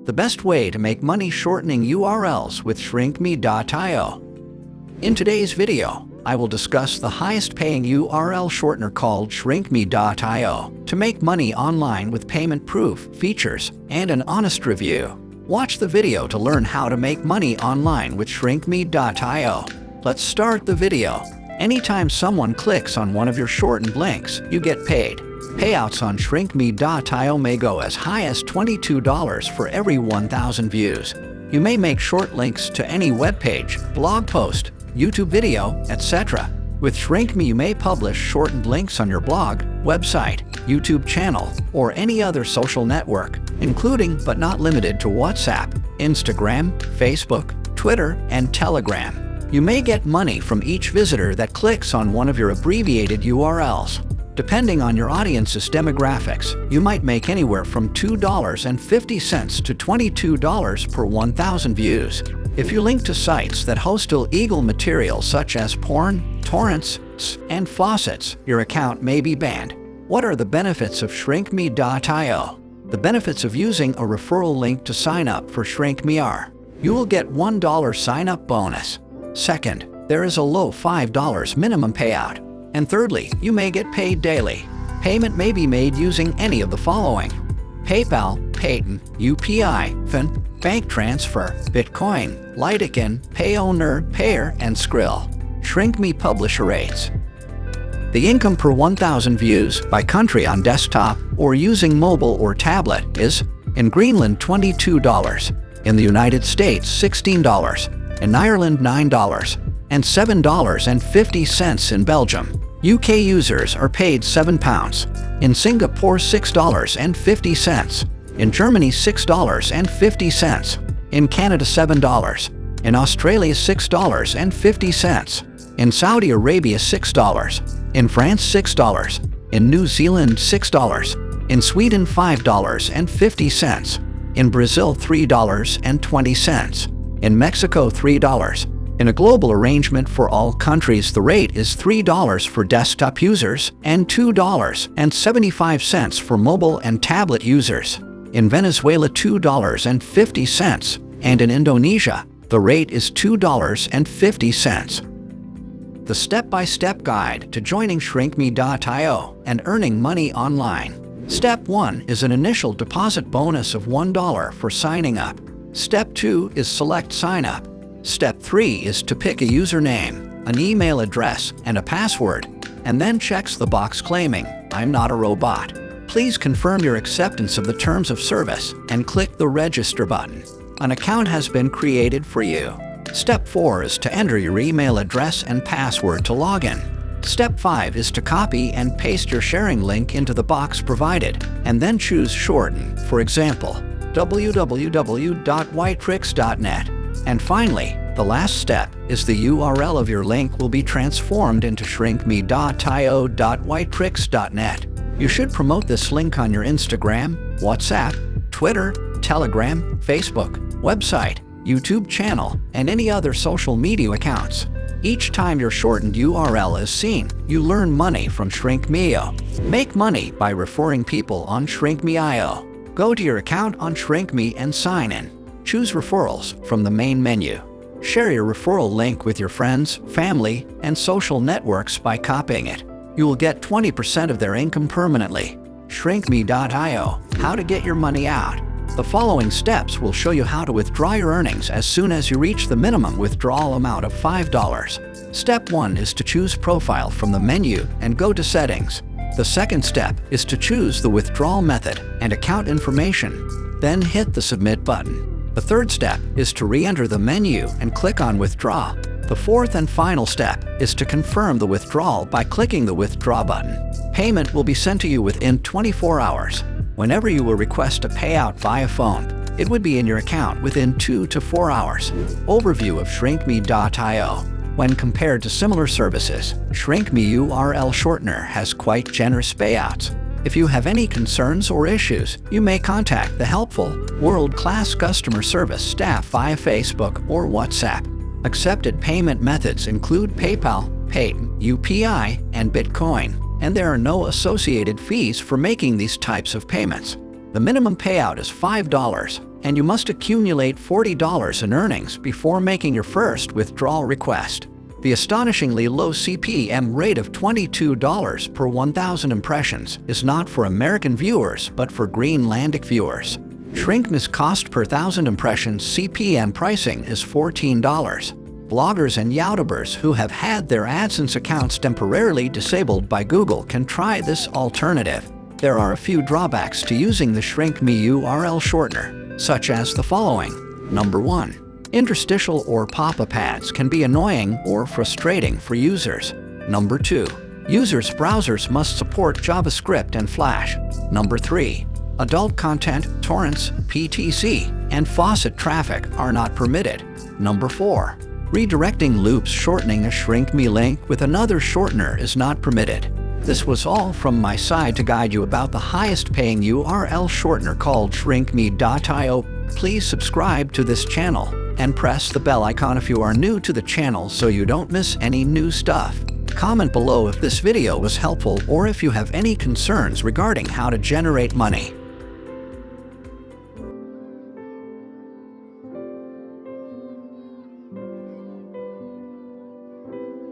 the best way to make money shortening URLs with shrinkme.io. In today's video, I will discuss the highest paying URL shortener called shrinkme.io to make money online with payment proof, features, and an honest review. Watch the video to learn how to make money online with shrinkme.io. Let's start the video. Anytime someone clicks on one of your shortened links, you get paid. Payouts on shrinkme.io may go as high as $22 for every 1,000 views. You may make short links to any web page, blog post, YouTube video, etc. With Shrinkme, you may publish shortened links on your blog, website, YouTube channel, or any other social network, including but not limited to WhatsApp, Instagram, Facebook, Twitter, and Telegram. You may get money from each visitor that clicks on one of your abbreviated URLs. Depending on your audience's demographics, you might make anywhere from $2.50 to $22 per 1,000 views. If you link to sites that host illegal material such as porn, torrents, and faucets, your account may be banned. What are the benefits of shrinkme.io? The benefits of using a referral link to sign up for Shrinkme are: you will get $1 sign-up bonus. Second, there is a low $5 minimum payout. And thirdly, you may get paid daily. Payment may be made using any of the following: PayPal, Payton, UPI, Fin, bank transfer, Bitcoin, Lightican, Payoneer, Payer, and Skrill. Shrinkme publisher rates. The income per 1,000 views by country on desktop or using mobile or tablet is: in Greenland $22, in the United States $16, in Ireland $9, and $7.50 in Belgium. UK users are paid £7, in Singapore $6.50, in Germany $6.50, in Canada $7, in Australia $6.50, in Saudi Arabia $6, in France $6, in New Zealand $6, in Sweden $5.50, in Brazil $3.20, in Mexico $3. In a global arrangement for all countries, the rate is $3 for desktop users and $2.75 for mobile and tablet users. In Venezuela $2.50, and in Indonesia, the rate is $2.50. The step-by-step guide to joining shrinkme.io and earning money online. Step 1 is an initial deposit bonus of $1 for signing up. Step 2 is select sign up. Step 3 is to pick a username, an email address, and a password, and then checks the box claiming, "I'm not a robot." Please confirm your acceptance of the terms of service and click the register button. An account has been created for you. Step 4 is to enter your email address and password to log in. Step 5 is to copy and paste your sharing link into the box provided, and then choose shorten, for example, www.whitetricks.net. And finally, the last step is the URL of your link will be transformed into shrinkme.io.whitetricks.net. You should promote this link on your Instagram, WhatsApp, Twitter, Telegram, Facebook, website, YouTube channel, and any other social media accounts. Each time your shortened URL is seen, you learn money from Shrinkme.io. Make money by referring people on Shrinkme.io. Go to your account on Shrinkme and sign in. Choose referrals from the main menu. Share your referral link with your friends, family, and social networks by copying it. You will get 20% of their income permanently. Shrinkme.io, how to get your money out. The following steps will show you how to withdraw your earnings as soon as you reach the minimum withdrawal amount of $5. Step 1 is to choose Profile from the menu and go to Settings. The second step is to choose the withdrawal method and account information. Then hit the Submit button. The third step is to re-enter the menu and click on Withdraw. The fourth and final step is to confirm the withdrawal by clicking the Withdraw button. Payment will be sent to you within 24 hours. Whenever you will request a payout via phone, it would be in your account within 2 to 4 hours. Overview of shrinkme.io. When compared to similar services, Shrinkme URL Shortner has quite generous payouts. If you have any concerns or issues, you may contact the helpful, world-class customer service staff via Facebook or WhatsApp. Accepted payment methods include PayPal, Payton, UPI, and Bitcoin, and there are no associated fees for making these types of payments. The minimum payout is $5, and you must accumulate $40 in earnings before making your first withdrawal request. The astonishingly low CPM rate of $22 per 1,000 impressions is not for American viewers but for Greenlandic viewers. Shrinkme's cost per 1,000 impressions CPM pricing is $14. Bloggers and YouTubers who have had their AdSense accounts temporarily disabled by Google can try this alternative. There are a few drawbacks to using the shrinkme URL shortener, such as the following. Number 1. Interstitial or pop-up ads can be annoying or frustrating for users. Number 2. Users' browsers must support JavaScript and Flash. Number 3. Adult content, torrents, PTC, and faucet traffic are not permitted. Number 4. Redirecting loops shortening a shrinkme link with another shortener is not permitted. This was all from my side to guide you about the highest paying URL shortener called shrinkme.io. Please subscribe to this channel and press the bell icon if you are new to the channel so you don't miss any new stuff. Comment below if this video was helpful or if you have any concerns regarding how to generate money.